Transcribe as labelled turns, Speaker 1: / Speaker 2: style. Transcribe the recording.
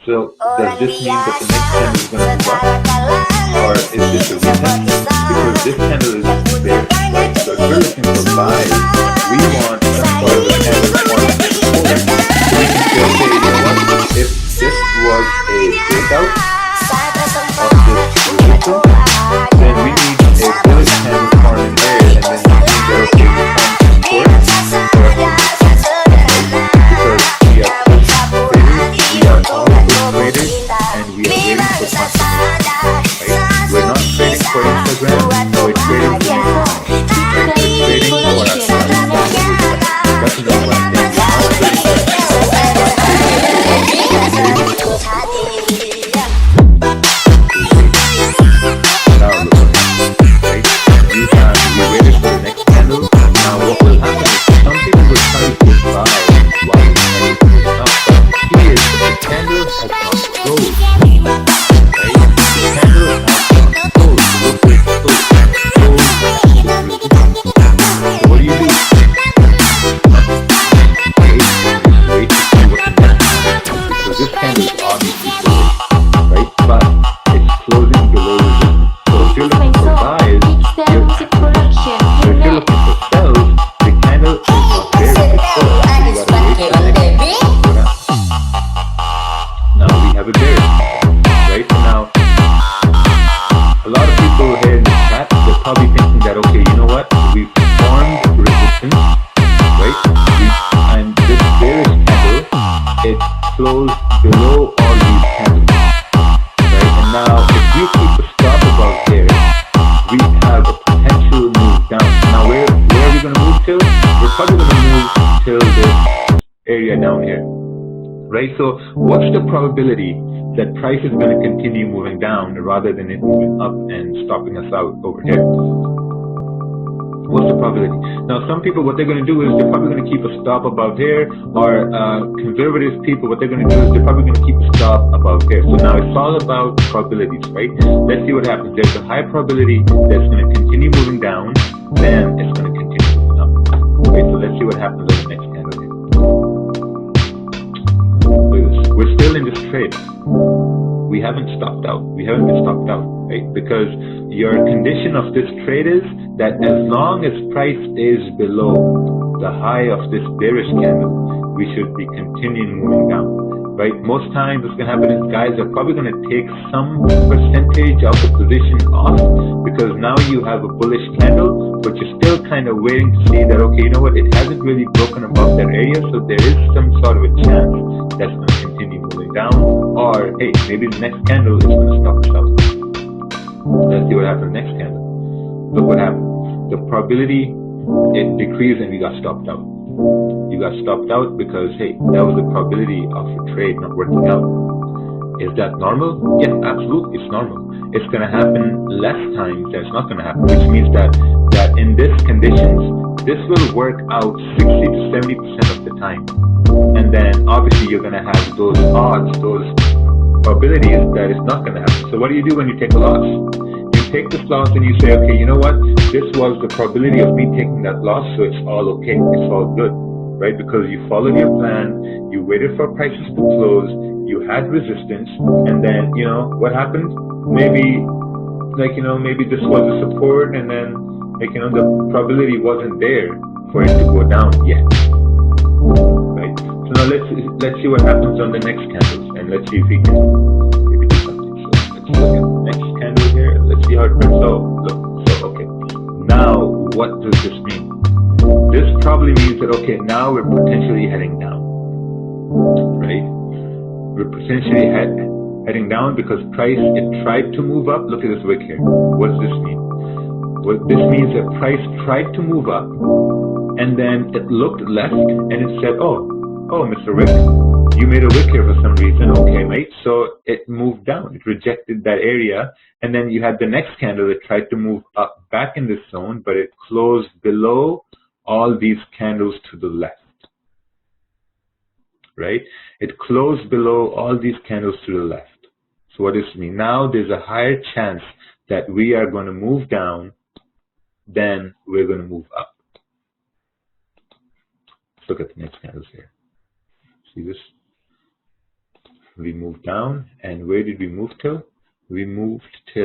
Speaker 1: So does this mean that the next candle is going to move up, or is this a retest? Because this candle is bearish, right? So if we're looking for buys, we want some sort of a candle form of support. So we can say, okay, you know what? If this was a breakout of this resistance, then we need a bullish candle forming there, and then we need that, okay, we form support for us to move up, because we are push traders, we are all push traders, and we are waiting for confirmation, right? We're not trading for Instagram, we're trading for Bitcoin, right? We're trading for our salary. That's the number one thing. We're not trading for ourselves, we're not trading for wealth, we're trading for now look at it, right? We waited for the next candle. Now what will happen is some people will try to buy while the candle is moving up. But the key is that the candle has not closed, right? The candle has not closed. Look where it's closed. Closed is resistance. So what do? Nothing. Wait to see what the next candle is. So this candle is obviously bullish, right? But it's closing below resistance. So if you're looking for buys, if you're looking for sells, the candle is not there to sell. So you gotta wait for the next candle. Now we have a bearish, right? So now a lot of people here in the chat, they're probably thinking that, okay, you know what? We've formed resistance, right? And this bearish candle, it closed below all these candles, right? And now if you keep a stop above there, we have a potential move down. Now where are we going to move till? We're probably going to move till this area down here, right? So what's the probability that price is going to continue moving down rather than it moving up and stopping us out over here? What's the probability? Now some people, what they're going to do is they're probably going to keep a stop above here, or conservative people, what they're going to do is they're probably going to keep a stop above here. So now it's all about probabilities, right? Let's see what happens. There's a high probability that it's going to continue moving down, then it's going to continue moving up. Okay, so let's see what happens on the next candle here. We're still in this trade. We haven't stopped out. We haven't been stopped out, right? Because your condition of this trade is that as long as price is below the high of this bearish candle, we should be continuing moving down, right? Most times what's going to happen is guys are probably going to take some percentage of the position off, because now you have a bullish candle, but you're still kind of waiting to see that, okay, you know what, it hasn't really broken above that area, so there is some sort of a chance that's going to continue moving down, or hey, maybe the next candle is going to stop us out. Let's see what happens next candle. Look what happened. The probability, it decreased and we got stopped out. You got stopped out because, hey, that was the probability of a trade not working out. Is that normal? Yeah, absolutely, it's normal. It's going to happen less times than it's not going to happen, which means that in this conditions, this will work out 60 to 70% of the time. And then obviously you're going to have those odds, those probabilities that it's not going to happen. So what do you do when you take a loss? You take this loss and you say, okay, you know what? This was the probability of me taking that loss, so it's all okay. It's all good, right? Because you followed your plan, you waited for prices to close, you had resistance, and then, you know, what happened? Maybe, like, you know, maybe this was a support, and then, like, you know, the probability wasn't there for it to go down yet, right? So now let's see what happens on the next candles, and let's see if we can maybe do something. So let's look at the next candle here. Let's see how it breaks. Oh, look. So okay. Now, what does this mean? This probably means that, okay, now we're potentially heading down, right? We're potentially heading down because price, it tried to move up. Look at this wick here. What does this mean? Well, this means that price tried to move up, and then it looked left and it said, oh, Mr. Wick, you made a wick here for some reason. Okay, mate. So it moved down. It rejected that area. And then you had the next candle that tried to move up back in this zone, but it closed below all these candles to the left, right? It closed below all these candles to the left. So what does this mean? Now there's a higher chance that we are going to move down than we're going to move up. Let's look at the next candles here. See this? we moved down, and where did we move till? We moved till